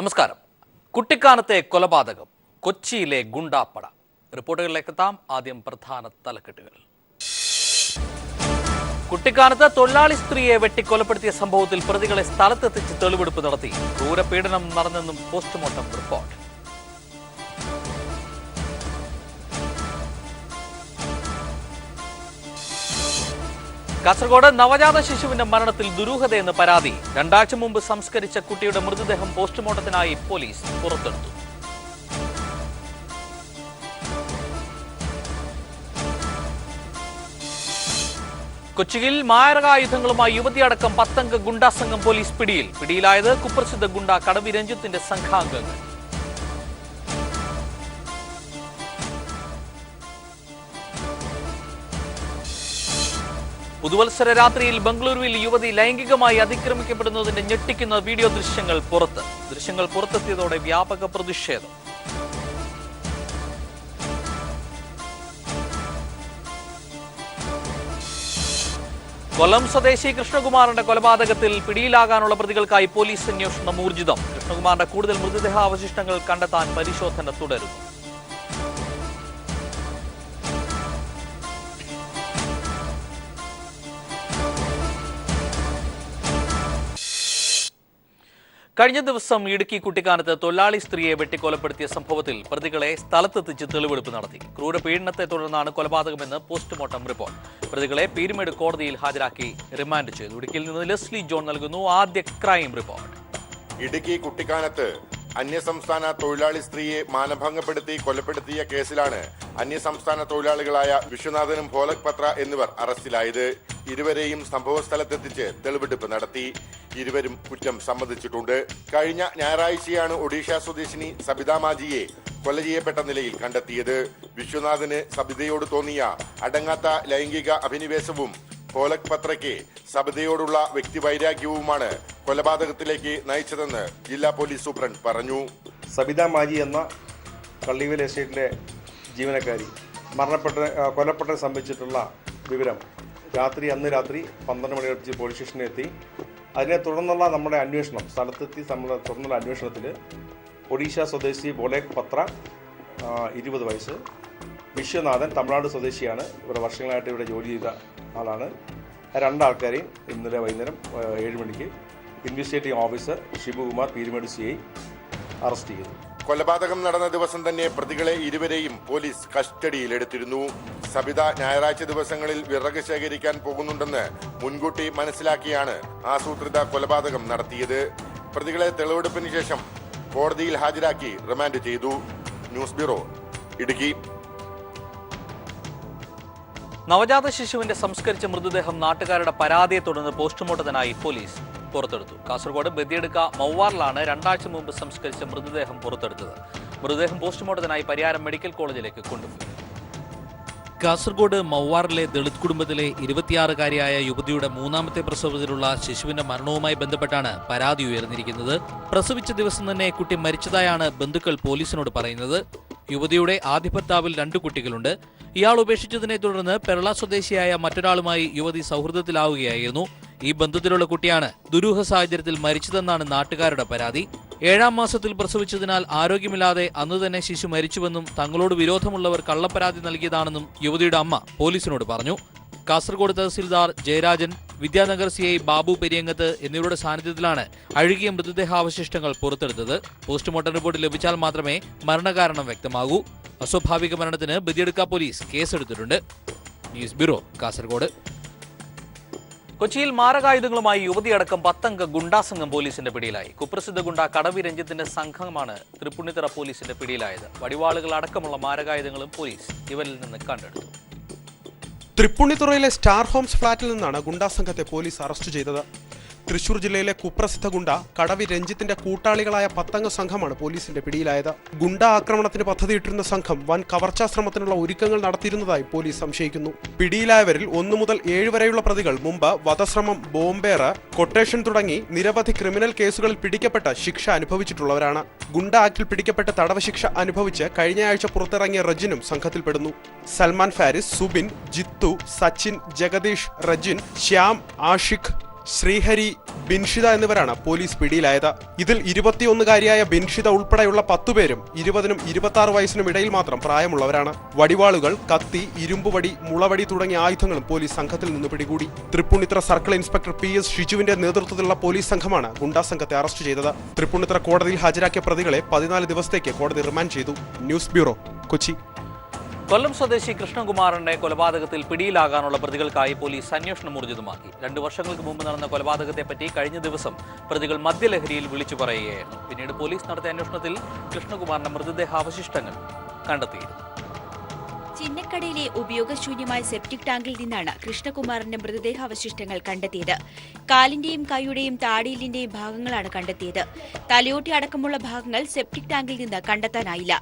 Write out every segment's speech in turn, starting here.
നമസ്കാരം. കുട്ടിക്കാനത്തെ കൊലപാതകം, കൊച്ചിയിലെ ഗുണ്ടാപ്പട. റിപ്പോർട്ടുകളിലേക്ക് എത്താം. ആദ്യം പ്രധാന തലക്കെട്ടുകൾ. കുട്ടിക്കാനത്ത് തൊഴിലാളി സ്ത്രീയെ വെട്ടിക്കൊലപ്പെടുത്തിയ സംഭവത്തിൽ പ്രതികളെ സ്ഥലത്തെത്തിച്ച് തെളിവെടുപ്പ് നടത്തി. ക്രൂരപീഡനം നടന്നെന്നും പോസ്റ്റ്മോർട്ടം റിപ്പോർട്ട്. കാസർഗോഡ് നവജാത ശിശുവിന്റെ മരണത്തിൽ ദുരൂഹതയെന്ന് പരാതി. 2 ആഴ്ച മുമ്പ് സംസ്കരിച്ച കുട്ടിയുടെ മൃതദേഹം പോസ്റ്റ്മോർട്ടത്തിനായി പോലീസ് പുറത്തെടുത്തു. കൊച്ചിയിൽ മാരകായുധങ്ങളുമായി യുവതിയടക്കം 10 അംഗ ഗുണ്ടാ സംഘം പോലീസ് പിടിയിൽ. പിടിയിലായത് കുപ്രസിദ്ധ ഗുണ്ട കടവി രഞ്ജിത്തിന്റെ സംഘാംഗങ്ങൾ. പുതുവത്സര രാത്രിയിൽ ബംഗളൂരുവിൽ യുവതി ലൈംഗികമായി അതിക്രമിക്കപ്പെടുന്നതിന്റെ ഞെട്ടിക്കുന്ന വീഡിയോ ദൃശ്യങ്ങൾ പുറത്തെത്തിയതോടെ വ്യാപക പ്രതിഷേധം. കൊല്ലം സ്വദേശി കൃഷ്ണകുമാറിന്റെ കൊലപാതകത്തിൽ പിടിയിലാകാനുള്ള പ്രതികൾക്കായി പോലീസ് അന്വേഷണം ഊർജിതം. കൃഷ്ണകുമാറിന്റെ കൂടുതൽ മൃതദേഹാവശിഷ്ടങ്ങൾ കണ്ടെത്താൻ പരിശോധന തുടരുന്നു. കഴിഞ്ഞ ദിവസം ഇടുക്കി കുട്ടിക്കാനത്ത് തൊഴിലാളി സ്ത്രീയെ വെട്ടിക്കൊലപ്പെടുത്തിയ സംഭവത്തിൽ പ്രതികളെ സ്ഥലത്തെത്തിച്ച് തെളിവെടുപ്പ് നടത്തി. ക്രൂരപീഡനത്തെ തുടർന്നാണ് കൊലപാതകമെന്ന് പോസ്റ്റ്മോർട്ടം റിപ്പോർട്ട്. പ്രതികളെ പീരുമേട് കോടതിയിൽ ഹാജരാക്കി റിമാൻഡ് ചെയ്തു. ഇടുക്കിയിൽ നിന്ന് ലെസ്ലി ജോൺ നൽകുന്നു ആദ്യ ക്രൈം റിപ്പോർട്ട്. ഇടുക്കി കുട്ടിക്കാനത്ത് അന്യസംസ്ഥാന തൊഴിലാളി സ്ത്രീയെ മാനഭംഗപ്പെടുത്തി കൊലപ്പെടുത്തിയ കേസിലാണ് അന്യസംസ്ഥാന തൊഴിലാളികളായ വിശ്വനാഥനും ഭോലക് പത്ര എന്നിവർ അറസ്റ്റിലായത്. ഇരുവരെയും സംഭവസ്ഥലത്തെത്തിച്ച് തെളിവെടുപ്പ് നടത്തി. ഇരുവരും കുറ്റം സമ്മതിച്ചിട്ടുണ്ട്. കഴിഞ്ഞ ഞായറാഴ്ചയാണ് ഒഡീഷ സ്വദേശിനി സബിത മാജിയെ കൊല ചെയ്യപ്പെട്ട നിലയിൽ കണ്ടെത്തിയത്. വിശ്വനാഥന് സബിതയോട് തോന്നിയ അടങ്ങാത്ത ലൈംഗിക അഭിനിവേശവും ഭോലക് പത്രയ്ക്ക് സബിതയോടുള്ള വ്യക്തിവൈരാഗ്യവുമാണ് കൊലപാതകത്തിലേക്ക് നയിച്ചതെന്ന് ജില്ലാ പോലീസ് സൂപ്രണ്ട് പറഞ്ഞു. സബിത മാജി എന്ന കള്ളിവൽ എസ്റ്റേറ്റിലെ ജീവനക്കാരി കൊലപ്പെട്ട സംഭവിച്ചിട്ടുള്ള വിവരം അന്ന് രാത്രി 12 മണിയോടെ പോലീസ് സ്റ്റേഷനിൽ എത്തി. അതിനെ തുടർന്നുള്ള നമ്മുടെ അന്വേഷണം തുടർന്നുള്ള അന്വേഷണത്തിൽ ഒഡീഷ സ്വദേശി ഭോലക് പത്ര 20 വയസ്സ്, വിശ്വനാഥൻ തമിഴ്നാട് സ്വദേശിയാണ്. ഇവിടെ വർഷങ്ങളായിട്ട് ഇവിടെ ജോലി ചെയ്ത ആളാണ്. 2 ആൾക്കാരെയും ഇന്നലെ വൈകുന്നേരം 7 മണിക്ക് investigating officer Sivakumar Peermade CI arrest ചെയ്തു. കൊലപാതകം നടന്ന ദിവസം തന്നെ പ്രതികളെ ഇരുവരെയും പോലീസ് കസ്റ്റഡിയിലെടുത്തിരുന്നു. സബിത ഞായറാഴ്ച ദിവസങ്ങളിൽ വിറക് ശേഖരിക്കാൻ പോകുന്നുണ്ടെന്ന് മുൻകൂട്ടി മനസ്സിലാക്കിയാണ് ആസൂത്രിത കൊലപാതകം നടത്തിയത്. പ്രതികളെ തെളിവെടുപ്പിന് ശേഷം കോടതിയിൽ ഹാജരാക്കി റിമാൻഡ് ചെയ്തു. News bureau, Idukki. നവജാത ശിശുവിന്റെ സംസ്കരിച്ച മൃതദേഹം നാട്ടുകാരുടെ പരാതിയെ തുടർന്ന് പോസ്റ്റ്മോർട്ടത്തിനായി പോലീസ് പുറത്തെടുത്തു. കാസർഗോഡ് ബദിയടുക്ക മൗവാറിലാണ് 2 ആഴ്ച മുമ്പ് സംസ്കരിച്ച മൃതദേഹം പുറത്തെടുത്തത്. മൃതദേഹം പോസ്റ്റ്മോർട്ടത്തിനായി പരിയാരം മെഡിക്കൽ കോളേജിലേക്ക് കൊണ്ടുപോയി. കാസർഗോഡ് മൗവാറിലെ ദളിത് കുടുംബത്തിലെ 26-കാരിയായ യുവതിയുടെ 3ാമത്തെ പ്രസവത്തിലുള്ള ശിശുവിന്റെ മരണവുമായി ബന്ധപ്പെട്ടാണ് പരാതി ഉയർന്നിരിക്കുന്നത്. പ്രസവിച്ച ദിവസം തന്നെ കുട്ടി മരിച്ചതായാണ് ബന്ധുക്കൾ പോലീസിനോട് പറയുന്നത്. യുവതിയുടെ ആദ്യ ഭർത്താവിൽ 2 കുട്ടികളുണ്ട്. ഇയാൾ ഉപേക്ഷിച്ചതിനെ തുടർന്ന് പെരള സ്വദേശിയായ മറ്റൊരാളുമായി യുവതി സൗഹൃദത്തിലാവുകയായിരുന്നു. ഈ ബന്ധത്തിലുള്ള കുട്ടിയാണ് ദുരൂഹ സാഹചര്യത്തിൽ മരിച്ചതെന്നാണ് നാട്ടുകാരുടെ പരാതി. 7ാം മാസത്തിൽ പ്രസവിച്ചതിനാൽ ആരോഗ്യമില്ലാതെ അന്ന് തന്നെ ശിശു മരിച്ചുവെന്നും തങ്ങളോട് വിരോധമുള്ളവർ കള്ളപ്പരാതി നൽകിയതാണെന്നും യുവതിയുടെ അമ്മ പോലീസിനോട് പറഞ്ഞു. കാസർഗോഡ് തഹസിൽദാർ ജയരാജൻ, വിദ്യാനഗർ CI ബാബു പെരിയങ്ങത്ത് എന്നിവരുടെ സാന്നിധ്യത്തിലാണ് അഴുകിയ മൃതദേഹാവശിഷ്ടങ്ങൾ പുറത്തെടുത്തത്. പോസ്റ്റ്മോർട്ടം റിപ്പോർട്ട് ലഭിച്ചാൽ മാത്രമേ മരണകാരണം വ്യക്തമാകൂ. അസ്വാഭാവിക മരണത്തിന് ബദിയടുക്ക പോലീസ് കേസെടുത്തിട്ടുണ്ട്. News bureau, Kasaragod. കൊച്ചിയിൽ മാരകായുധങ്ങളുമായി യുവതിയടക്കം 10 അംഗ ഗുണ്ടാ സംഘം പോലീസിന്റെ പിടിയിലായി. കുപ്രസിദ്ധ ഗുണ്ട കടവി രഞ്ജിത്തിന്റെ സംഘമാണ് തൃപ്പൂണിത്തുറ പോലീസിന്റെ പിടിയിലായത്. വടിവാളുകൾ അടക്കമുള്ള മാരകായുധങ്ങളും പോലീസ് ഇവരിൽ നിന്ന് കണ്ടെടുത്തു. തൃപ്പൂണിത്തുറയിലെ സ്റ്റാർ ഹോംസ് ഫ്ളാറ്റിൽ നിന്നാണ് ഗുണ്ടാ സംഘത്തെ പോലീസ് അറസ്റ്റ് ചെയ്തത്. തൃശൂർ ജില്ലയിലെ കുപ്രസിദ്ധ ഗുണ്ട കടവി രഞ്ജിത്തിന്റെ കൂട്ടാളികളായ 10 അംഗ സംഘമാണ് പോലീസിന്റെ പിടിയിലായത്. ഗുണ്ട ആക്രമണത്തിന് പദ്ധതിയിട്ടിരുന്ന സംഘം വൻ കവർച്ചാ ശ്രമത്തിനുള്ള ഒരുക്കങ്ങൾ നടത്തിയിരുന്നതായി പോലീസ് സംശയിക്കുന്നു. പിടിയിലായവരിൽ 1 മുതൽ 7 വരെയുള്ള പ്രതികൾ മുമ്പ് വധശ്രമം, ബോംബേറ്, കൊട്ടേഷൻ തുടങ്ങി നിരവധി ക്രിമിനൽ കേസുകളിൽ പിടിക്കപ്പെട്ട് ശിക്ഷ അനുഭവിച്ചിട്ടുള്ളവരാണ്. ഗുണ്ട ആക്ടിൽ പിടിക്കപ്പെട്ട് തടവ് ശിക്ഷ അനുഭവിച്ച് കഴിഞ്ഞയാഴ്ച പുറത്തിറങ്ങിയ റജിനും സംഘത്തിൽപ്പെടുന്നു. സൽമാൻ ഫാരിസ്, സുബിൻ, ജിത്തു, സച്ചിൻ, ജഗദീഷ്, റജിൻ, ശ്യാം, ആഷിഖ്, ശ്രീഹരി, ബിൻഷിത എന്നിവരാണ് പോലീസ് പിടിയിലായത്. ഇതിൽ 21-കാരിയായ ബിൻഷിത ഉൾപ്പെടെയുള്ള 10 പേരും 20-നും 26 വയസ്സിനും ഇടയിൽ മാത്രം പ്രായമുള്ളവരാണ്. വടിവാളുകൾ, കത്തി, ഇരുമ്പുവടി, മുളവടി തുടങ്ങിയ ആയുധങ്ങളും പോലീസ് സംഘത്തിൽ നിന്ന് പിടികൂടി. തൃപ്പൂണിത്തുറ സർക്കിൾ ഇൻസ്പെക്ടർ PS ഷിജുവിന്റെ നേതൃത്വത്തിലുള്ള പോലീസ് സംഘമാണ് ഗുണ്ടാ സംഘത്തെ അറസ്റ്റ് ചെയ്തത്. തൃപ്പൂണിത്തുറ കോടതിയിൽ ഹാജരാക്കിയ പ്രതികളെ 14 ദിവസത്തേക്ക് കോടതി റിമാൻഡ് ചെയ്തു. News bureau, Kochi. കൊല്ലം സ്വദേശി കൃഷ്ണകുമാറിന്റെ കൊലപാതകത്തിൽ പിടിയിലാകാനുള്ള പ്രതികൾക്കായി പോലീസ് അന്വേഷണം ഊർജിതമാക്കി. 2 വർഷങ്ങൾക്ക് മുമ്പ് നടന്ന കൊലപാതകത്തെപ്പറ്റി കഴിഞ്ഞ ദിവസം പ്രതികൾ മദ്യലഹരിയിൽ വിളിച്ചു പറയുകയായിരുന്നു. പിന്നീട് പോലീസ് നടത്തിയ അന്വേഷണത്തിൽ കൃഷ്ണകുമാറിന്റെ മൃതദേഹാവശിഷ്ടങ്ങൾ കണ്ടെത്തിയിരുന്നു. ചിന്നക്കടയിലെ ഉപയോഗശൂന്യമായ സെപ്റ്റിക് ടാങ്കിൽ നിന്നാണ് കൃഷ്ണകുമാറിന്റെ മൃതദേഹാവശിഷ്ടങ്ങൾ കണ്ടെത്തിയത്. കാലിന്റെയും കൈയുടെയും താടിയിലിന്റെയും ഭാഗങ്ങളാണ് കണ്ടെത്തിയത്. തലയോട്ടി അടക്കമുള്ള ഭാഗങ്ങൾ സെപ്റ്റിക് ടാങ്കിൽ നിന്ന് കണ്ടെത്താനായില്ല.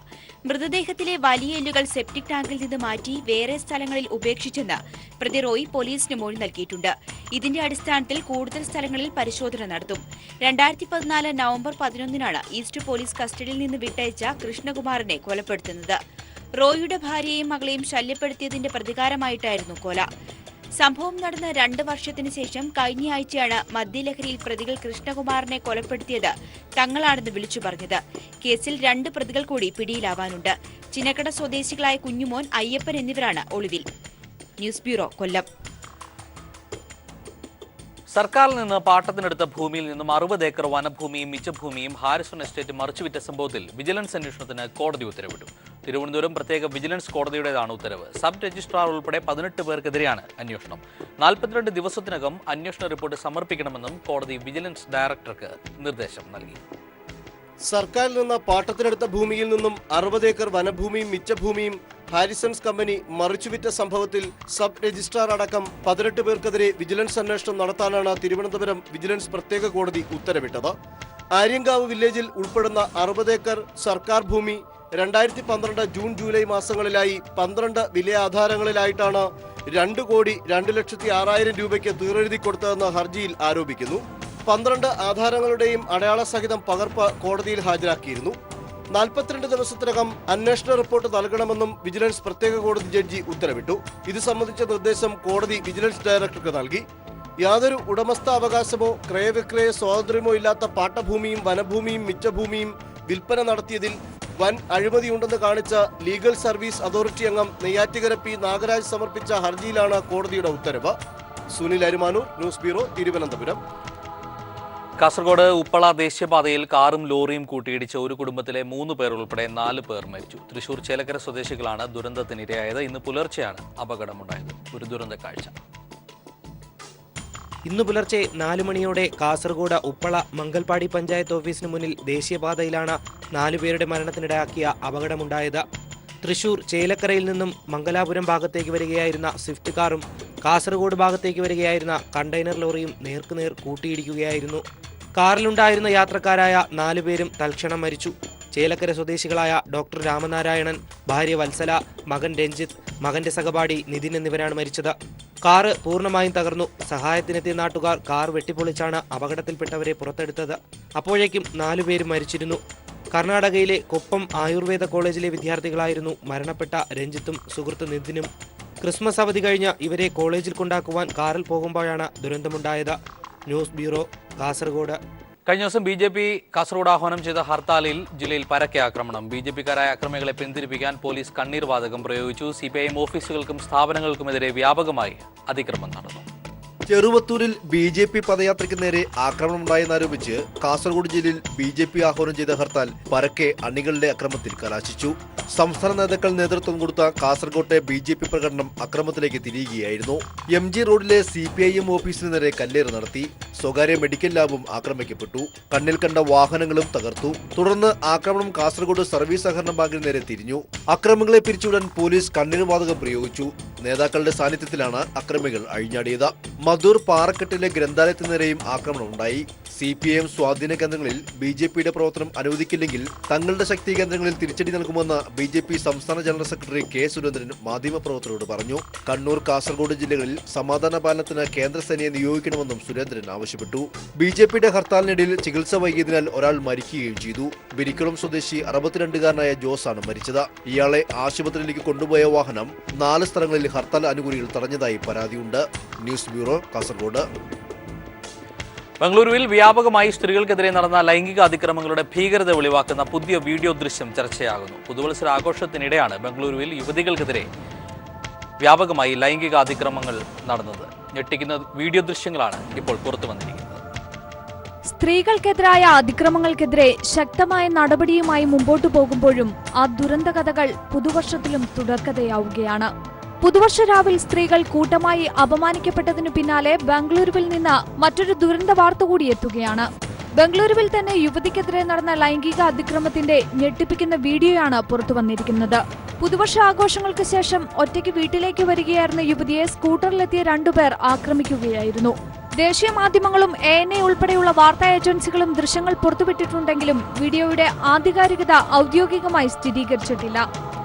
മൃതദേഹത്തിലെ വലിയ എല്ലുകൾ സെപ്റ്റിക് ടാങ്കിൽ നിന്ന് മാറ്റി വേറെ സ്ഥലങ്ങളിൽ ഉപേക്ഷിച്ചെന്ന് പ്രതി റോയ് പോലീസിന് മൊഴി നൽകിയിട്ടുണ്ട്. ഇതിന്റെ അടിസ്ഥാനത്തിൽ കൂടുതൽ സ്ഥലങ്ങളിൽ പരിശോധന നടത്തും. 2014 നവംബർ 11-നാണ് ഈസ്റ്റ് പോലീസ് കസ്റ്റഡിയിൽ നിന്ന് വിട്ടയച്ച കൃഷ്ണകുമാറിനെ കൊലപ്പെടുത്തുന്നത്. റോയിയുടെ ഭാര്യയെയും മകളെയും ശല്യപ്പെടുത്തിയതിന്റെ പ്രതികാരമായിട്ടായിരുന്നു കൊല. സംഭവം നടന്ന 2 വർഷത്തിന് ശേഷം കഴിഞ്ഞയാഴ്ചയാണ് മദ്യലഹരിയിൽ പ്രതികൾ കൃഷ്ണകുമാറിനെ കൊലപ്പെടുത്തിയത് തങ്ങളാണെന്ന് വിളിച്ചു പറഞ്ഞത്. കേസിൽ 2 പ്രതികൾ കൂടി പിടിയിലാവാനുണ്ട്. ചിന്നക്കട സ്വദേശികളായ കുഞ്ഞുമോൻ, അയ്യപ്പൻ എന്നിവരാണ് ഒളിവിൽ. ന്യൂസ് ബ്യൂറോ, കൊല്ലം. സർക്കാരിൽ നിന്ന് പാട്ടത്തിനെടുത്ത ഭൂമിയിൽ നിന്നും 60 ഏക്കർ വനഭൂമിയും മിച്ചഭൂമിയും ഹാരിസൺ എസ്റ്റേറ്റ് മറിച്ചുവിറ്റ സംഭവത്തിൽ വിജിലൻസ് അന്വേഷണത്തിന് കോടതി ഉത്തരവിട്ടു. തിരുവനന്തപുരം പ്രത്യേക വിജിലൻസ് കോടതിയുടേതാണ് ഉത്തരവ്. സബ് രജിസ്ട്രാർ ഉൾപ്പെടെ 18 പേർക്കെതിരെയാണ് അന്വേഷണം. 42 ദിവസത്തിനകം അന്വേഷണ റിപ്പോർട്ട് സമർപ്പിക്കണമെന്നും കോടതി വിജിലൻസ് ഡയറക്ടർക്ക് നിർദ്ദേശം നൽകി. സർക്കാരിൽ നിന്ന് പാട്ടത്തിനെടുത്ത ഭൂമിയിൽ നിന്നും 60 ഏക്കർ വനഭൂമിയും മിച്ചഭൂമിയും ഹാരിസൺസ് കമ്പനി മറിച്ചുവിറ്റ സംഭവത്തിൽ സബ് രജിസ്ട്രാർ അടക്കം 18 പേർക്കെതിരെ വിജിലൻസ് അന്വേഷണം നടത്താനാണ് തിരുവനന്തപുരം വിജിലൻസ് പ്രത്യേക കോടതി ഉത്തരവിട്ടത്. ആര്യങ്കാവ് വില്ലേജിൽ ഉൾപ്പെടുന്ന 60 ഏക്കർ സർക്കാർ ഭൂമി 2012 ജൂൺ ജൂലൈ മാസങ്ങളിലായി 12 വിലയാധാരങ്ങളിലായിട്ടാണ് 2,02,06,000 രൂപയ്ക്ക് തീറെഴുതി കൊടുത്തതെന്ന് ഹർജിയിൽ ആരോപിക്കുന്നു. 12 ആധാരങ്ങളുടെയും അടയാള സഹിതം പകർപ്പ് കോടതിയിൽ ഹാജരാക്കിയിരുന്നു. 42 ദിവസത്തിനകം അന്വേഷണ റിപ്പോർട്ട് നൽകണമെന്നും വിജിലൻസ് പ്രത്യേക കോടതി ജഡ്ജി ഉത്തരവിട്ടു. ഇത് സംബന്ധിച്ച നിർദ്ദേശം കോടതി വിജിലൻസ് ഡയറക്ടർക്ക് നൽകി. യാതൊരു ഉടമസ്ഥാവകാശമോ ക്രയവിക്രയ സ്വാതന്ത്ര്യമോ ഇല്ലാത്ത പാട്ടഭൂമിയും വനഭൂമിയും മിച്ചഭൂമിയും വിൽപ്പന നടത്തിയതിൽ വൻ അഴിമതിയുണ്ടെന്ന് കാണിച്ച ലീഗൽ സർവീസ് അതോറിറ്റി അംഗം നെയ്യാറ്റിക്കര P. നാഗരാജ് സമർപ്പിച്ച ഹർജിയിലാണ് കോടതിയുടെ ഉത്തരവ്. Sunil Arumanoor, news bureau, Thiruvananthapuram. കാസർഗോഡ് ഉപ്പള ദേശീയപാതയിൽ കാറും ലോറിയും കൂട്ടിയിടിച്ച് ഒരു കുടുംബത്തിലെ 3 പേർ ഉൾപ്പെടെ 4 പേർ മരിച്ചു. തൃശൂർ ചേലക്കര സ്വദേശികളാണ് ദുരന്തത്തിനിരയായത്. ഇന്ന് പുലർച്ചെയാണ് അപകടമുണ്ടായത്. ഒരു ദുരന്ത കാഴ്ച. ഇന്നു പുലർച്ചെ 4 മണിയോടെ കാസർഗോഡ് ഉപ്പള മംഗൽപാടി പഞ്ചായത്ത് ഓഫീസിന് മുന്നിൽ ദേശീയപാതയിലാണ് 4 പേരുടെ മരണത്തിനിടയാക്കിയ അപകടമുണ്ടായത്. തൃശൂർ ചേലക്കരയിൽ നിന്നും മംഗലാപുരം ഭാഗത്തേക്ക് വരികയായിരുന്ന സ്വിഫ്റ്റ് കാറും കാസർഗോഡ് ഭാഗത്തേക്ക് വരികയായിരുന്ന കണ്ടെയ്നർ ലോറിയും നേർക്കുനേർ കൂട്ടിയിടിക്കുകയായിരുന്നു. കാറിലുണ്ടായിരുന്ന യാത്രക്കാരായ 4 പേരും തൽക്ഷണം മരിച്ചു. ചേലക്കര സ്വദേശികളായ ഡോക്ടർ രാമനാരായണൻ, ഭാര്യ വത്സല, മകൻ രഞ്ജിത്ത്, മകന്റെ സഹപാഠി നിതിൻ എന്നിവരാണ് മരിച്ചത്. കാറ് പൂർണ്ണമായും തകർന്നു. സഹായത്തിനെത്തിയ നാട്ടുകാർ കാർ വെട്ടിപ്പൊളിച്ചാണ് അപകടത്തിൽപ്പെട്ടവരെ പുറത്തെടുത്തത്. അപ്പോഴേക്കും 4 പേരും മരിച്ചിരുന്നു. കർണാടകയിലെ കൊപ്പം ആയുർവേദ കോളേജിലെ വിദ്യാർത്ഥികളായിരുന്നു മരണപ്പെട്ട രഞ്ജിത്തും സുഹൃത്ത് നിതിനും. ക്രിസ്മസ് അവധി കഴിഞ്ഞ് ഇവരെ കോളേജിൽ കൊണ്ടാക്കുവാൻ കാറിൽ പോകുമ്പോഴാണ് ദുരന്തമുണ്ടായത്. News bureau, Kasaragod. കഴിഞ്ഞ ദിവസം BJP കാസർഗോഡ് ആഹ്വാനം ചെയ്ത ഹർത്താലിൽ ജില്ലയിൽ പരക്കെ ആക്രമണം. BJPക്കാരായ അക്രമികളെ പിന്തിരിപ്പിക്കാൻ പോലീസ് കണ്ണീർ വാതകം പ്രയോഗിച്ചു. CPIM ഓഫീസുകൾക്കും സ്ഥാപനങ്ങൾക്കുമെതിരെ വ്യാപകമായി അതിക്രമം നടന്നു. ചെറുവത്തൂരിൽ BJP പദയാത്രയ്ക്ക് നേരെ ആക്രമണമുണ്ടായെന്നാരോപിച്ച് കാസർഗോഡ് ജില്ലയിൽ BJP ആഹ്വാനം ചെയ്ത ഹർത്താൽ പരക്കെ അണികളുടെ അക്രമത്തിൽ കലാശിച്ചു. സംസ്ഥാന നേതാക്കൾ നേതൃത്വം കൊടുത്ത കാസർഗോട്ടെ BJP പ്രകടനം അക്രമത്തിലേക്ക് തിരിയുകയായിരുന്നു. MG റോഡിലെ CPIM ഓഫീസിന് നേരെ കല്ലേറ് നടത്തി. സ്വകാര്യ മെഡിക്കൽ ലാബും ആക്രമിക്കപ്പെട്ടു. കണ്ണിൽ കണ്ട വാഹനങ്ങളും തകർത്തു. തുടർന്ന് ആക്രമണം കാസർഗോഡ് സർവീസ് സഹകരണ ബാങ്കിന് നേരെ തിരിഞ്ഞു. അക്രമികളെ പിരിച്ചുവിടാൻ പോലീസ് കണ്ണീർ വാതകം പ്രയോഗിച്ചു. നേതാക്കളുടെ സാന്നിധ്യത്തിലാണ് അക്രമികൾ അഴിഞ്ഞാടിയത്. മധൂർ പാറക്കെട്ടിലെ ഗ്രന്ഥാലയത്തിന് നേരെയും ആക്രമണമുണ്ടായി. CPIM സ്വാധീന കേന്ദ്രങ്ങളിൽ BJPയുടെ പ്രവർത്തനം അനുവദിക്കില്ലെങ്കിൽ തങ്ങളുടെ ശക്തി കേന്ദ്രങ്ങളിൽ തിരിച്ചടി നൽകുമെന്ന് BJP സംസ്ഥാന ജനറൽ സെക്രട്ടറി K. സുരേന്ദ്രൻ മാധ്യമപ്രവർത്തകരോട് പറഞ്ഞു. കണ്ണൂർ, കാസർഗോഡ് ജില്ലകളിൽ സമാധാന പാലനത്തിന് കേന്ദ്രസേനയെ നിയോഗിക്കണമെന്നും സുരേന്ദ്രൻ ആവശ്യപ്പെട്ടു. BJPയുടെ ഹർത്താലിനിടയിൽ ചികിത്സ വൈകിയതിനാൽ ഒരാൾ മരിക്കുകയും ചെയ്തു. ബിരിക്കുളം സ്വദേശി 62-കാരനായ ജോസാണ് മരിച്ചത്. ഇയാളെ ആശുപത്രിയിലേക്ക് കൊണ്ടുപോയ വാഹനം 4 സ്ഥലങ്ങളിൽ ഹർത്താൽ അനുകൂലികൾ തടഞ്ഞതായി പരാതിയുണ്ട്. News bureau, Kasaragod. ബംഗളൂരുവിൽ വ്യാപകമായി സ്ത്രീകൾക്കെതിരെ നടന്ന ലൈംഗിക അതിക്രമങ്ങളുടെ ഭീകരത വെളിവാക്കുന്ന പുതിയ വീഡിയോ ദൃശ്യം ചർച്ചയാകുന്നു. പുതുവത്സര ആഘോഷത്തിനിടെയാണ് ബംഗളൂരുവിൽ യുവതികൾക്കെതിരെ വ്യാപകമായി ലൈംഗിക അതിക്രമങ്ങൾ നടന്നത്. ഞെട്ടിക്കുന്ന വീഡിയോ ദൃശ്യങ്ങളാണ് ഇപ്പോൾ പുറത്തു വന്നിരിക്കുന്നത്. സ്ത്രീകൾക്കെതിരായ അതിക്രമങ്ങൾക്കെതിരെ ശക്തമായ നടപടിയുമായി മുമ്പോട്ടു പോകുമ്പോഴും ആ ദുരന്ത കഥകൾ പുതുവർഷത്തിലും തുടർക്കഥയാവുകയാണ്. പുതുവർഷ രാവിൽ സ്ത്രീകൾ കൂട്ടമായി അപമാനിക്കപ്പെട്ടതിനു പിന്നാലെ ബംഗളൂരുവിൽ നിന്ന് മറ്റൊരു ദുരന്ത വാർത്ത കൂടി എത്തുകയാണ്. ബംഗളൂരുവിൽ തന്നെ യുവതിക്കെതിരെ നടന്ന ലൈംഗിക അതിക്രമത്തിന്റെ ഞെട്ടിപ്പിക്കുന്ന വീഡിയോയാണ് പുറത്തു വന്നിരിക്കുന്നത്. പുതുവർഷ ആഘോഷങ്ങൾക്ക് ശേഷം ഒറ്റയ്ക്ക് വീട്ടിലേക്ക് വരികയായിരുന്ന യുവതിയെ സ്കൂട്ടറിലെത്തിയ രണ്ടുപേർ ആക്രമിക്കുകയായിരുന്നു. ദേശീയ മാധ്യമങ്ങളും ANA ഉൾപ്പെടെയുള്ള വാർത്താ ഏജൻസികളും ദൃശ്യങ്ങൾ പുറത്തുവിട്ടിട്ടുണ്ടെങ്കിലും വീഡിയോയുടെ ആധികാരികത ഔദ്യോഗികമായി സ്ഥിരീകരിച്ചിട്ടില്ല.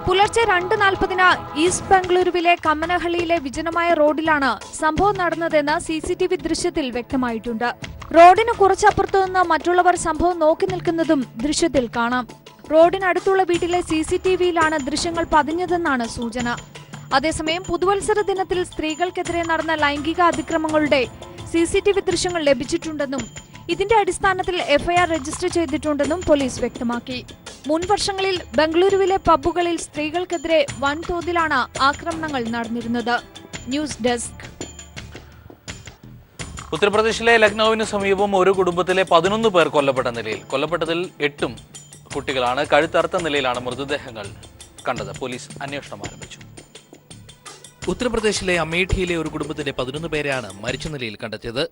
പുലർച്ചെ 2:40 ഈസ്റ്റ് ബംഗളൂരുവിലെ കമ്മനഹള്ളിയിലെ വിജനമായ റോഡിലാണ് സംഭവം നടന്നതെന്ന് CCTV ദൃശ്യത്തിൽ വ്യക്തമായിട്ടുണ്ട്. റോഡിന് കുറച്ചപ്പുറത്തുനിന്ന് മറ്റുള്ളവർ സംഭവം നോക്കി നിൽക്കുന്നതും ദൃശ്യത്തിൽ കാണാം. റോഡിനടുത്തുള്ള വീട്ടിലെ CCTVയിലാണ് ദൃശ്യങ്ങൾ പതിഞ്ഞതെന്നാണ് സൂചന. അതേസമയം പുതുവത്സര ദിനത്തിൽ സ്ത്രീകൾക്കെതിരെ നടന്ന ലൈംഗിക അതിക്രമങ്ങളുടെ CCTV ദൃശ്യങ്ങൾ ലഭിച്ചിട്ടുണ്ടെന്നും ഇതിന്റെ അടിസ്ഥാനത്തിൽ FIR രജിസ്റ്റർ ചെയ്തിട്ടുണ്ടെന്നും പോലീസ് വ്യക്തമാക്കി. മുൻ വർഷങ്ങളിൽ ബംഗളൂരുവിലെ പബ്ബുകളിൽ സ്ത്രീകൾക്കെതിരെ വൻതോതിലാണ് ആക്രമണങ്ങൾ നടന്നിരുന്നത്. News desk. ഉത്തർപ്രദേശിലെ ലക്നൌവിന് സമീപം ഒരു കുടുംബത്തിലെ 11 പേർ കൊല്ലപ്പെട്ട നിലയിൽ. കൊല്ലപ്പെട്ടതിൽ 8 കുട്ടികളാണ്. കഴുത്തറുത്ത നിലയിലാണ് മൃതദേഹങ്ങൾ കണ്ടത്. പോലീസ് അന്വേഷണം ആരംഭിച്ചു. ഉത്തർപ്രദേശിലെ അമേഠിയിലെ ഒരു കുടുംബത്തിലെ 11 പേരെയാണ് മരിച്ച നിലയിൽ കണ്ടെത്തിയത്.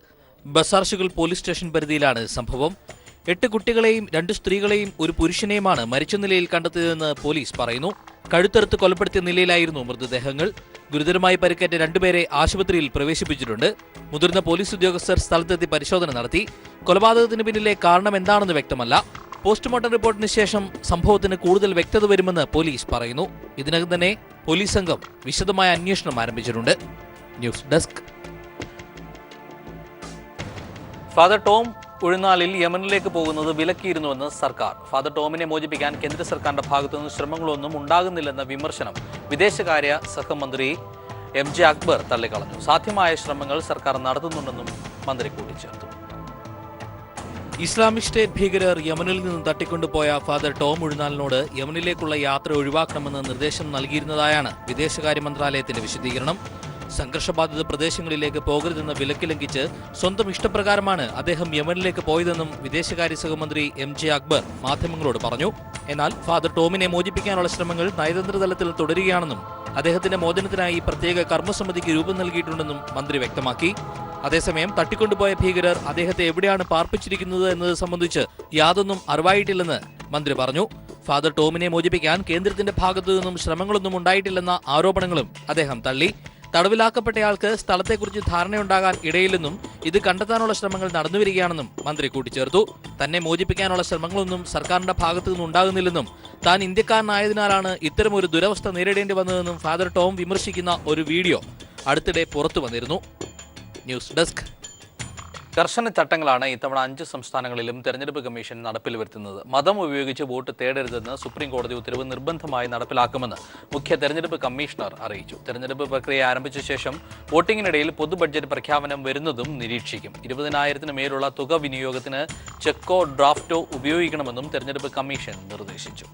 ബസാർഷുകൾ പോലീസ് സ്റ്റേഷൻ പരിധിയിലാണ് സംഭവം. 8 കുട്ടികളെയും 2 സ്ത്രീകളെയും ഒരു പുരുഷനെയുമാണ് മരിച്ച നിലയിൽ കണ്ടെത്തിയതെന്ന് പോലീസ് പറയുന്നു. കഴുത്തറുത്ത് കൊലപ്പെടുത്തിയ നിലയിലായിരുന്നു മൃതദേഹങ്ങൾ. ഗുരുതരമായി പരിക്കേറ്റ 2 പേരെ ആശുപത്രിയിൽ പ്രവേശിപ്പിച്ചിട്ടുണ്ട്. മുതിർന്ന പോലീസ് ഉദ്യോഗസ്ഥർ സ്ഥലത്തെത്തി പരിശോധന നടത്തി. കൊലപാതകത്തിന് പിന്നിലെ കാരണം എന്താണെന്ന് വ്യക്തമല്ല. പോസ്റ്റ്മോർട്ടം റിപ്പോർട്ടിന് ശേഷം സംഭവത്തിന് കൂടുതൽ വ്യക്തത വരുമെന്ന് പോലീസ് പറയുന്നു. ഇതിനകം തന്നെ പോലീസ് സംഘം വിശദമായ അന്വേഷണം ആരംഭിച്ചിട്ടുണ്ട്. News desk. Father Tom Uzhunnalil യമനിലേക്ക് പോകുന്നത് വിലക്കിയിരുന്നുവെന്ന് സർക്കാർ. ഫാദർ ടോമിനെ മോചിപ്പിക്കാൻ കേന്ദ്ര സർക്കാരിന്റെ ഭാഗത്തുനിന്ന് ശ്രമങ്ങളൊന്നും ഉണ്ടാകുന്നില്ലെന്ന വിമർശനം വിദേശകാര്യ സഹമന്ത്രി MJ അക്ബർ തള്ളിക്കളഞ്ഞു. സാധ്യമായ ശ്രമങ്ങൾ സർക്കാർ നടത്തുന്നുണ്ടെന്നും മന്ത്രി കൂട്ടിച്ചേർത്തു. ഇസ്ലാമിക് സ്റ്റേറ്റ് ഭീകരർ യമനിൽ നിന്ന് തട്ടിക്കൊണ്ടുപോയ ഫാദർ ടോം ഉഴുന്നാലിനോട് യമനിലേക്കുള്ള യാത്ര ഒഴിവാക്കണമെന്ന് നിർദ്ദേശം നൽകിയിരുന്നതായാണ് വിദേശകാര്യ മന്ത്രാലയത്തിന്റെ വിശദീകരണം. സംഘർഷബാധിത പ്രദേശങ്ങളിലേക്ക് പോകരുതെന്ന വിലക്ക് ലംഘിച്ച് സ്വന്തം ഇഷ്ടപ്രകാരമാണ് അദ്ദേഹം യമനിലേക്ക് പോയതെന്നും വിദേശകാര്യ സഹമന്ത്രി MJ അക്ബർ മാധ്യമങ്ങളോട് പറഞ്ഞു. എന്നാൽ ഫാദർ ടോമിനെ മോചിപ്പിക്കാനുള്ള ശ്രമങ്ങൾ നയതന്ത്ര തലത്തിൽ തുടരുകയാണെന്നും അദ്ദേഹത്തിന്റെ മോചനത്തിനായി പ്രത്യേക കർമ്മസമിതിക്ക് രൂപം നൽകിയിട്ടുണ്ടെന്നും മന്ത്രി വ്യക്തമാക്കി. അതേസമയം തട്ടിക്കൊണ്ടുപോയ ഭീകരർ അദ്ദേഹത്തെ എവിടെയാണ് പാർപ്പിച്ചിരിക്കുന്നത് എന്നത് സംബന്ധിച്ച് യാതൊന്നും അറിവായിട്ടില്ലെന്ന് മന്ത്രി പറഞ്ഞു. ഫാദർ ടോമിനെ മോചിപ്പിക്കാൻ കേന്ദ്രത്തിന്റെ ഭാഗത്തു നിന്നും ശ്രമങ്ങളൊന്നും ഉണ്ടായിട്ടില്ലെന്ന ആരോപണങ്ങളും അദ്ദേഹം തള്ളി. തടവിലാക്കപ്പെട്ടയാൾക്ക് സ്ഥലത്തെക്കുറിച്ച് ധാരണയുണ്ടാകാൻ ഇടയില്ലെന്നും ഇത് കണ്ടെത്താനുള്ള ശ്രമങ്ങൾ നടന്നുവരികയാണെന്നും മന്ത്രി കൂട്ടിച്ചേർത്തു. തന്നെ മോചിപ്പിക്കാനുള്ള ശ്രമങ്ങളൊന്നും സർക്കാരിന്റെ ഭാഗത്തു നിന്നുണ്ടാകുന്നില്ലെന്നും താൻ ഇന്ത്യക്കാരനായതിനാലാണ് ഇത്തരമൊരു ദുരവസ്ഥ നേരിടേണ്ടി വന്നതെന്നും ഫാദർ ടോം വിമർശിക്കുന്ന ഒരു വീഡിയോ അടുത്തിടെ പുറത്തു വന്നിരുന്നു. News desk. കർശന ചട്ടങ്ങളാണ് ഇത്തവണ 5 സംസ്ഥാനങ്ങളിലും തെരഞ്ഞെടുപ്പ് കമ്മീഷൻ നടപ്പിൽ വരുത്തുന്നത്. മതം ഉപയോഗിച്ച് വോട്ട് തേടരുതെന്ന് സുപ്രീം കോടതി ഉത്തരവ് നിർബന്ധമായി നടപ്പിലാക്കുമെന്ന് മുഖ്യ തെരഞ്ഞെടുപ്പ് കമ്മീഷണർ അറിയിച്ചു. തെരഞ്ഞെടുപ്പ് പ്രക്രിയ ആരംഭിച്ച ശേഷം വോട്ടിംഗിനിടയിൽ പൊതു ബഡ്ജറ്റ് പ്രഖ്യാപനം വരുന്നതും നിരീക്ഷിക്കും. 20,000-ന് മേലുള്ള തുക വിനിയോഗത്തിന് ചെക്കോ ഡ്രാഫ്റ്റോ ഉപയോഗിക്കണമെന്നും തെരഞ്ഞെടുപ്പ് കമ്മീഷൻ നിർദ്ദേശിച്ചു.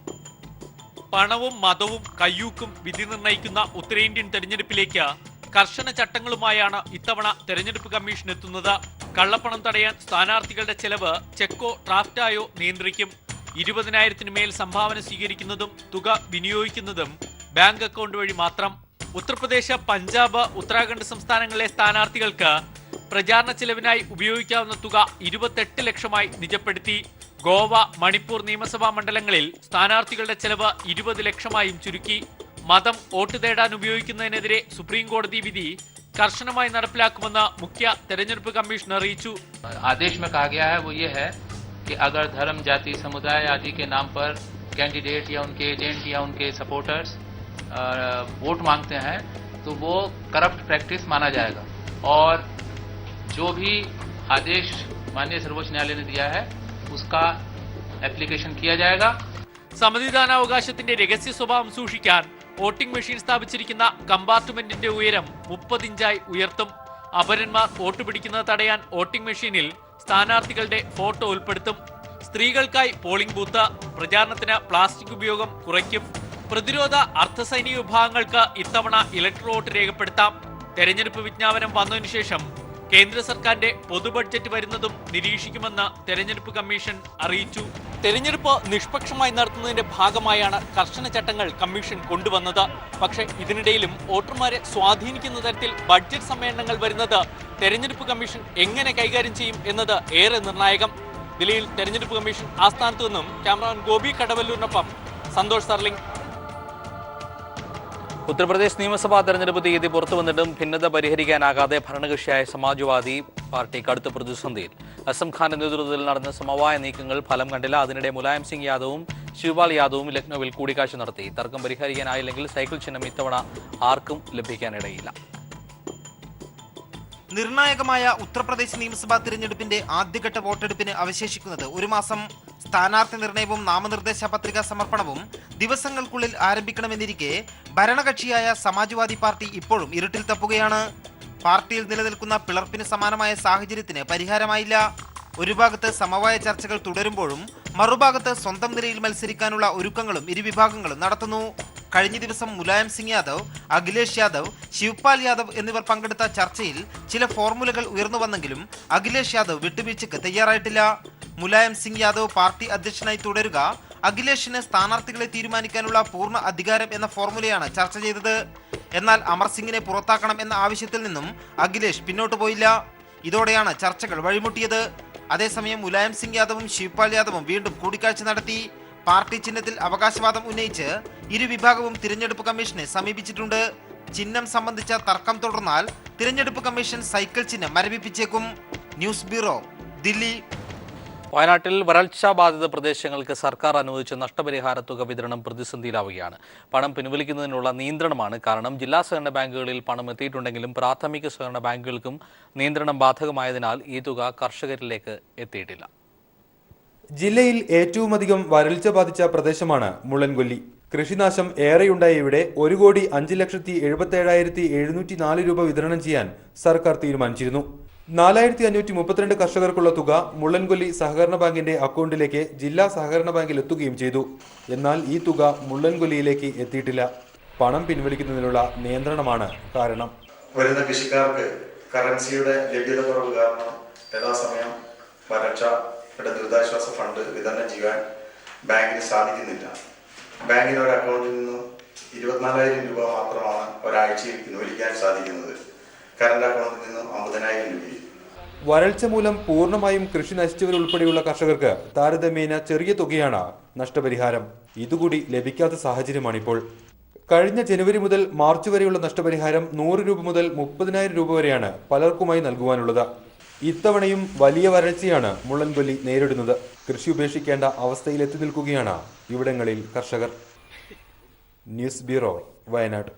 പണവും മതവും കയ്യൂക്കും വിധി നിർണ്ണയിക്കുന്ന ഉത്തരേന്ത്യൻ തെരഞ്ഞെടുപ്പിലേക്ക് കർശന ചട്ടങ്ങളുമായാണ് ഇത്തവണ തെരഞ്ഞെടുപ്പ് കമ്മീഷൻ എത്തുന്നത്. കള്ളപ്പണം തടയാൻ സ്ഥാനാർത്ഥികളുടെ ചെലവ് ചെക്കോ ഡ്രാഫ്റ്റായോ നിയന്ത്രിക്കും. 20,000-ന് മേൽ സംഭാവന സ്വീകരിക്കുന്നതും തുക വിനിയോഗിക്കുന്നതും ബാങ്ക് അക്കൗണ്ട് വഴി മാത്രം. ഉത്തർപ്രദേശ്, പഞ്ചാബ്, ഉത്തരാഖണ്ഡ് സംസ്ഥാനങ്ങളിലെ സ്ഥാനാർത്ഥികൾക്ക് പ്രചാരണ ചെലവിനായി ഉപയോഗിക്കാവുന്ന തുക 28 ലക്ഷമായി നിജപ്പെടുത്തി. ഗോവ, മണിപ്പൂർ നിയമസഭാ മണ്ഡലങ്ങളിൽ സ്ഥാനാർത്ഥികളുടെ ചെലവ് 20 ലക്ഷമായും ചുരുക്കി. മതം വോട്ട് തേടാൻ ഉപയോഗിക്കുന്നതിനെതിരെ സുപ്രീം കോടതി വിധി कर्शनമായി നടപ്പിലാക്കുമെന്ന് മുഖ്യ തെരഞ്ഞെടുപ്പ് കമ്മീഷൻ അറിയിച്ചു. आदेश में कहा गया है वो ये है कि अगर धर्म, जाति, समुदाय आदि के नाम पर कैंडिडेट या उनके एजेंट या उनके सपोर्टर्स वोट मांगते हैं तो वो करप्ट प्रैक्टिस माना जाएगा और जो भी आदेश माननीय सर्वोच्च न्यायालय ने दिया है उसका एप्लीकेशन किया जाएगा. സമ്മതിദാനാവകാശത്തിന്റെ രഹസ്യ സ്വഭാവം സൂക്ഷിക്കാൻ വോട്ടിംഗ് മെഷീൻ സ്ഥാപിച്ചിരിക്കുന്ന കമ്പാർട്ട്മെന്റിന്റെ ഉയരം 30 ഇഞ്ചായി ഉയർത്തും. അപരന്മാർ വോട്ട് പിടിക്കുന്നത് തടയാൻ വോട്ടിംഗ് മെഷീനിൽ സ്ഥാനാർത്ഥികളുടെ ഫോട്ടോ ഉൾപ്പെടുത്തും. സ്ത്രീകൾക്കായി പോളിംഗ് ബൂത്ത്, പ്രചാരണത്തിന് പ്ലാസ്റ്റിക് ഉപയോഗം കുറയ്ക്കും. പ്രതിരോധ അർദ്ധസൈനിക വിഭാഗങ്ങൾക്ക് ഇത്തവണ ഇലക്ട്രൽ വോട്ട് രേഖപ്പെടുത്താം. തെരഞ്ഞെടുപ്പ് വിജ്ഞാപനം വന്നതിനു ശേഷം കേന്ദ്ര സർക്കാരിന്റെ പൊതു ബഡ്ജറ്റ് വരുന്നതും നിരീക്ഷിക്കുമെന്ന് തെരഞ്ഞെടുപ്പ് കമ്മീഷൻ അറിയിച്ചു. തെരഞ്ഞെടുപ്പ് നിഷ്പക്ഷമായി നടത്തുന്നതിന്റെ ഭാഗമായാണ് കർശന ചട്ടങ്ങൾ കമ്മീഷൻ കൊണ്ടുവന്നത്. പക്ഷേ ഇതിനിടയിലും വോട്ടർമാരെ സ്വാധീനിക്കുന്ന തരത്തിൽ ബഡ്ജറ്റ് സമ്മേളനങ്ങൾ വരുന്നത് തെരഞ്ഞെടുപ്പ് കമ്മീഷൻ എങ്ങനെ കൈകാര്യം ചെയ്യും എന്നത് ഏറെ നിർണായകം. ദില്ലിയിൽ തെരഞ്ഞെടുപ്പ് കമ്മീഷൻ ആസ്ഥാനത്തു നിന്നും ക്യാമറാമാൻ ഗോപി കടവല്ലൂരിനൊപ്പം സന്തോഷ് സർലിംഗ്. ഉത്തർപ്രദേശ് നിയമസഭാ തെരഞ്ഞെടുപ്പ് തീയതി പുറത്തു വന്നിട്ടും ഭിന്നത പരിഹരിക്കാനാകാതെ ഭരണകക്ഷിയായ സമാജ്വാദി പാർട്ടി കടുത്ത പ്രതിസന്ധിയിൽ. അസം ഖാന്റെ നേതൃത്വത്തിൽ നടന്ന സമവായ നീക്കങ്ങൾ ഫലം കണ്ടില്ല. അതിനിടെ മുലായം സിംഗ് യാദവും ശിവപാൽ യാദവും ലക്നൌവിൽ കൂടിക്കാഴ്ച നടത്തി. തർക്കം പരിഹരിക്കാനായില്ലെങ്കിൽ സൈക്കിൾ ചിഹ്നം ഇത്തവണ ആർക്കും ലഭിക്കാനിടയില്ല. നിർണായകമായ ഉത്തർപ്രദേശ് നിയമസഭാ തിരഞ്ഞെടുപ്പിന്റെ ആദ്യഘട്ട വോട്ടെടുപ്പിന് അവശേഷിക്കുന്നത് ഒരു മാസം. സ്ഥാനാർത്ഥി നിർണയവും നാമനിർദ്ദേശ പത്രികാ സമർപ്പണവും ദിവസങ്ങൾക്കുള്ളിൽ ആരംഭിക്കണമെന്നിരിക്കെ ഭരണകക്ഷിയായ സമാജ്വാദി പാർട്ടി ഇപ്പോഴും ഇരുട്ടിൽ തപ്പുകയാണ്. പാർട്ടിയിൽ നിലനിൽക്കുന്ന പിളർപ്പിന് സമാനമായ സാഹചര്യത്തിന് പരിഹാരമായില്ല. ഒരു ഭാഗത്ത് സമവായ ചർച്ചകൾ തുടരുമ്പോഴും മറുഭാഗത്ത് സ്വന്തം നിലയിൽ മത്സരിക്കാനുള്ള ഒരുക്കങ്ങളും ഇരുവിഭാഗങ്ങളും നടത്തുന്നു. കഴിഞ്ഞ ദിവസം മുലായം സിംഗ് യാദവ്, അഖിലേഷ് യാദവ്, ശിവപാൽ യാദവ് എന്നിവർ പങ്കെടുത്ത ചർച്ചയിൽ ചില ഫോർമുലകൾ ഉയർന്നു വന്നെങ്കിലും അഖിലേഷ് യാദവ് വിട്ടുവീഴ്ചയ്ക്ക് തയ്യാറായിട്ടില്ല. മുലായം സിംഗ് യാദവ് പാർട്ടി അധ്യക്ഷനായി തുടരുക, അഖിലേഷിന് സ്ഥാനാർത്ഥികളെ തീരുമാനിക്കാനുള്ള പൂർണ്ണ അധികാരം എന്ന ഫോർമുലയാണ് ചർച്ച ചെയ്തത്. എന്നാൽ അമർ സിംഗിനെ പുറത്താക്കണം എന്ന ആവശ്യത്തിൽ നിന്നും അഖിലേഷ് പിന്നോട്ട് പോയില്ല. ഇതോടെയാണ് ചർച്ചകൾ വഴിമുട്ടിയത്. അതേസമയം മുലായം സിംഗ് യാദവും ശിവപാൽ യാദവും വീണ്ടും കൂടിക്കാഴ്ച നടത്തി. പാർട്ടി ചിഹ്നത്തിൽ അവകാശവാദം ഉന്നയിച്ച് ഇരുവിഭാഗവും തിരഞ്ഞെടുപ്പ് കമ്മീഷനെ സമീപിച്ചിട്ടുണ്ട്. ചിഹ്നം സംബന്ധിച്ച തർക്കം തുടർന്നാൽ തിരഞ്ഞെടുപ്പ് കമ്മീഷൻ സൈക്കിൾ ചിഹ്നം മരവിപ്പിച്ചേക്കും. News bureau, Delhi. വയനാട്ടിൽ വരൾച്ചാ ബാധിത പ്രദേശങ്ങൾക്ക് സർക്കാർ അനുവദിച്ച നഷ്ടപരിഹാര തുക വിതരണം പ്രതിസന്ധിയിലാവുകയാണ്. പണം പിൻവലിക്കുന്നതിനുള്ള നിയന്ത്രണമാണ് കാരണം. ജില്ലാ സഹകരണ ബാങ്കുകളിൽ പണം എത്തിയിട്ടുണ്ടെങ്കിലും പ്രാഥമിക സഹകരണ ബാങ്കുകൾക്കും നിയന്ത്രണം ബാധകമായതിനാൽ ഈ തുക കർഷകരിലേക്ക് എത്തിയിട്ടില്ല. ജില്ലയിൽ ഏറ്റവുമധികം വരൾച്ച ബാധിച്ച പ്രദേശമാണ് മുള്ളൻകൊല്ലി. കൃഷിനാശം ഏറെയുണ്ടായ ഇവിടെ 1,05,77,704 രൂപ വിതരണം ചെയ്യാൻ സർക്കാർ തീരുമാനിച്ചിരുന്നു. 4,532 കർഷകർക്കുള്ള തുക മുള്ളൻകൊല്ലി സഹകരണ ബാങ്കിന്റെ അക്കൗണ്ടിലേക്ക് ജില്ലാ സഹകരണ ബാങ്കിൽ എത്തുകയും ചെയ്തു. എന്നാൽ ഈ തുക മുള്ളൻകൊല്ലിയിലേക്ക് എത്തിയിട്ടില്ല. പണം പിൻവലിക്കുന്നതിനുള്ള നിയന്ത്രണമാണ് കാരണം. വരുന്ന കൃഷിക്കാർക്ക് കറൻസിയുടെ ലഭ്യത കുറവ് കാരണം യഥാസമയം വരൾച്ചയുടെ ദുരിതാശ്വാസ ഫണ്ട് വിതരണം ചെയ്യാൻ ബാങ്കിന് സാധിക്കുന്നില്ല. ബാങ്കിന് ഒരു അക്കൗണ്ടിൽ നിന്നും 24,000 രൂപ മാത്രമാണ് ഒരാഴ്ചയിൽ പിൻവലിക്കാൻ സാധിക്കുന്നത്. കറന്റ് അക്കൗണ്ടിൽ നിന്നും 50,000 രൂപയും. വരൾച്ച മൂലം പൂർണ്ണമായും കൃഷി നശിച്ചവരുൾപ്പെടെയുള്ള കർഷകർക്ക് താരതമ്യേന ചെറിയ തുകയാണ് നഷ്ടപരിഹാരം. ഇതുകൂടി ലഭിക്കാത്ത സാഹചര്യമാണിപ്പോൾ. കഴിഞ്ഞ ജനുവരി മുതൽ മാർച്ച് വരെയുള്ള നഷ്ടപരിഹാരം 100 രൂപ മുതൽ 30,000 രൂപ വരെയാണ് പലർക്കുമായി നൽകുവാനുള്ളത്. ഇത്തവണയും വലിയ വരൾച്ചയാണ് മുള്ളൻകൊല്ലി നേരിടുന്നത്. കൃഷി ഉപേക്ഷിക്കേണ്ട അവസ്ഥയിൽ എത്തി നിൽക്കുകയാണ് ഇവിടങ്ങളിൽ കർഷകർ. News bureau, Wayanad.